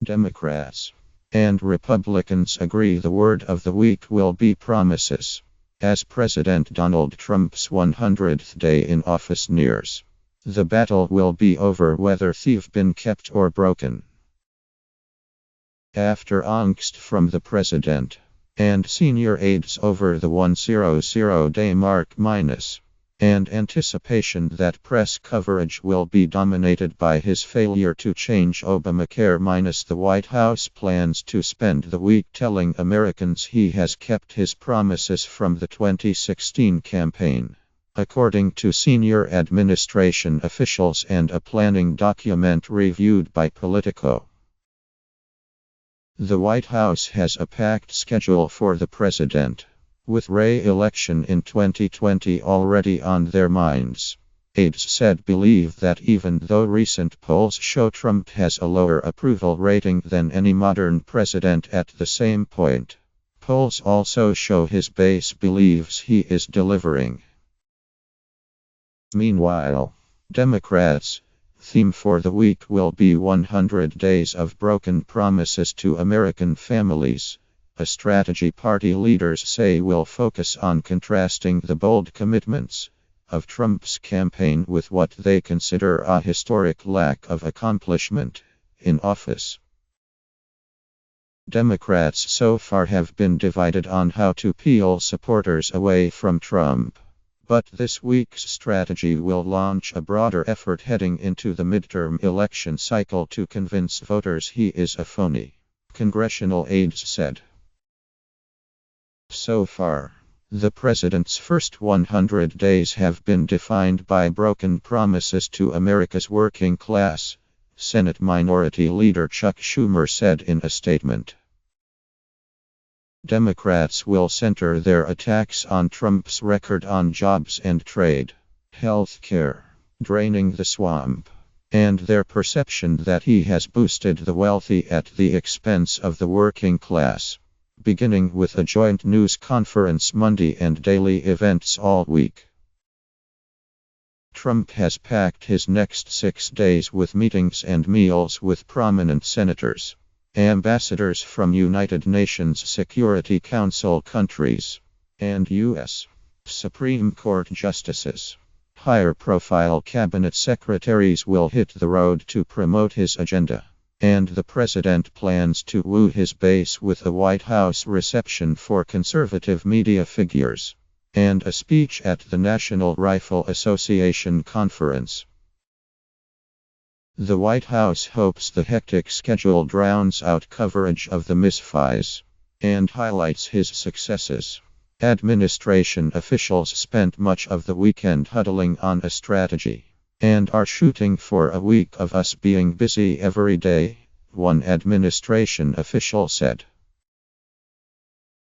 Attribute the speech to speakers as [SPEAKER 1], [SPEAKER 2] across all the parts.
[SPEAKER 1] Democrats and Republicans agree the word of the week will be promises, as President Donald Trump's 100th day in office nears. The battle will be over whether they've been kept or broken. After angst from the president and senior aides over the 100-day mark and anticipation that press coverage will be dominated by his failure to change Obamacare, the White House plans to spend the week telling Americans he has kept his promises from the 2016 campaign. According to senior administration officials and a planning document reviewed by Politico, the White House has a packed schedule for the president, with re-election in 2020 already on their minds. Aides said believe that even though recent polls show Trump has a lower approval rating than any modern president at the same point, polls also show his base believes he is delivering. Meanwhile, Democrats' theme for the week will be 100 Days of Broken Promises to American Families. A strategy party leaders say will focus on contrasting the bold commitments of Trump's campaign with what they consider a historic lack of accomplishment in office. Democrats so far have been divided on how to peel supporters away from Trump, but this week's strategy will launch a broader effort heading into the midterm election cycle to convince voters he is a phony, congressional aides said. So far, the president's first 100 days have been defined by broken promises to America's working class, Senate Minority Leader Chuck Schumer said in a statement. Democrats will center their attacks on Trump's record on jobs and trade, health care, draining the swamp, and their perception that he has boosted the wealthy at the expense of the working class. Beginning with a joint news conference Monday and daily events all week. Trump has packed his next 6 days with meetings and meals with prominent senators, ambassadors from United Nations Security Council countries, and U.S. Supreme Court justices. Higher-profile cabinet secretaries will hit the road to promote his agenda. And the president plans to woo his base with a White House reception for conservative media figures and a speech at the National Rifle Association conference. The White House hopes the hectic schedule drowns out coverage of the misfires and highlights his successes. Administration officials spent much of the weekend huddling on a strategy and are shooting for a week of us being busy every day, one administration official said.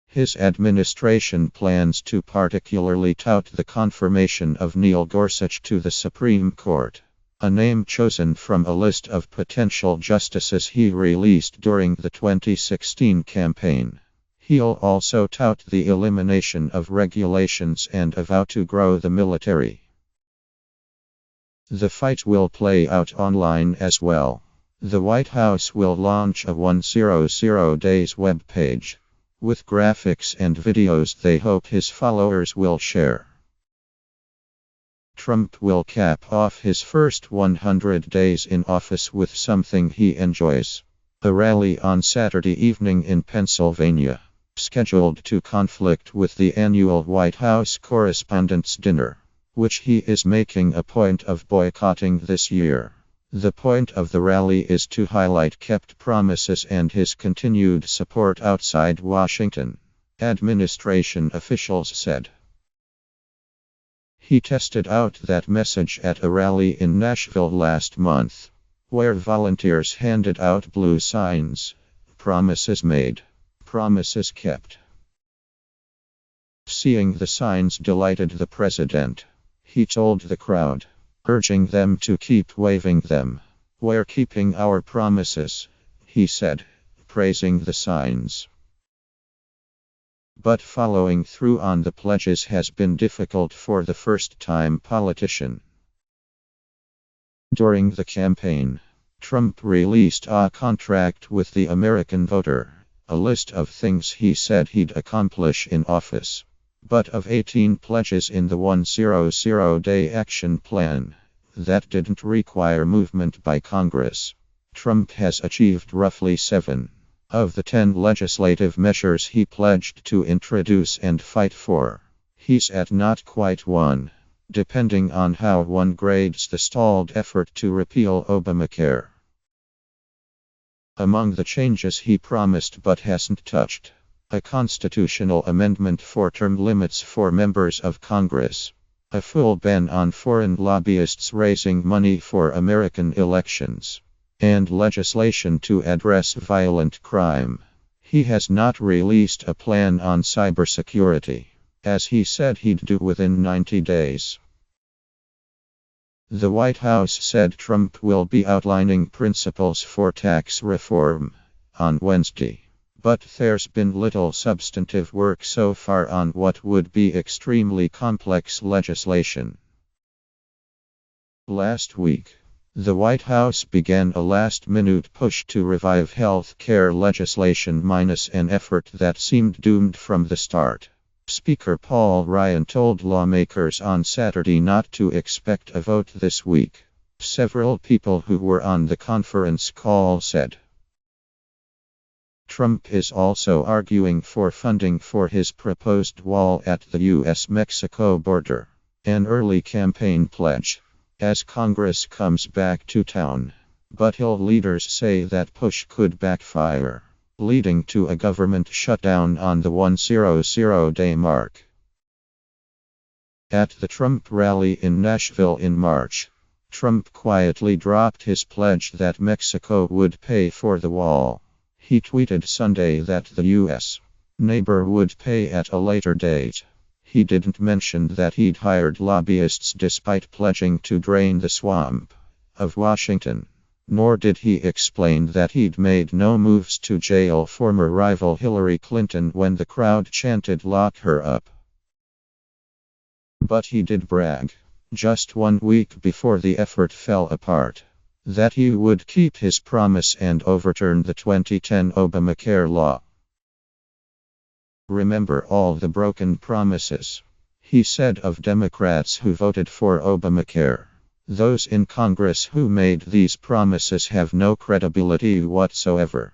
[SPEAKER 1] His administration plans to particularly tout the confirmation of Neil Gorsuch to the Supreme Court, a name chosen from a list of potential justices he released during the 2016 campaign. He'll also tout the elimination of regulations and a vow to grow the military. The fight will play out online as well. The White House will launch a 100 Days webpage with graphics and videos they hope his followers will share. Trump will cap off his first 100 days in office with something he enjoys: a rally on Saturday evening in Pennsylvania, scheduled to conflict with the annual White House Correspondents' Dinner, which he is making a point of boycotting this year. The point of the rally is to highlight kept promises and his continued support outside Washington, administration officials said. He tested out that message at a rally in Nashville last month, where volunteers handed out blue signs: "Promises made, promises kept." Seeing the signs delighted the president. He told the crowd, urging them to keep waving them. "We're keeping our promises," he said, praising the signs. But following through on the pledges has been difficult for the first-time politician. During the campaign, Trump released a contract with the American voter, a list of things he said he'd accomplish in office. But of 18 pledges in the 100-day action plan that didn't require movement by Congress, Trump has achieved roughly 7 of the 10 legislative measures he pledged to introduce and fight for. He's at not quite 1, depending on how one grades the stalled effort to repeal Obamacare. Among the changes he promised but hasn't touched: a constitutional amendment for term limits for members of Congress, a full ban on foreign lobbyists raising money for American elections, and legislation to address violent crime. He has not released a plan on cybersecurity, as he said he'd do within 90 days. The White House said Trump will be outlining principles for tax reform on Wednesday, but there's been little substantive work so far on what would be extremely complex legislation. Last week, the White House began a last-minute push to revive health care legislation, an effort that seemed doomed from the start. Speaker Paul Ryan told lawmakers on Saturday not to expect a vote this week. Several people who were on the conference call said. Trump is also arguing for funding for his proposed wall at the U.S.-Mexico border, an early campaign pledge, as Congress comes back to town. But Hill leaders say that push could backfire, leading to a government shutdown on the 100-day mark. At the Trump rally in Nashville in March, Trump quietly dropped his pledge that Mexico would pay for the wall. He tweeted Sunday that the U.S. neighbor would pay at a later date. He didn't mention that he'd hired lobbyists despite pledging to drain the swamp of Washington. Nor did he explain that he'd made no moves to jail former rival Hillary Clinton when the crowd chanted "Lock her up." But he did brag, just 1 week before the effort fell apart, that he would keep his promise and overturn the 2010 Obamacare law. "Remember all the broken promises," he said of Democrats who voted for Obamacare. "Those in Congress who made these promises have no credibility whatsoever."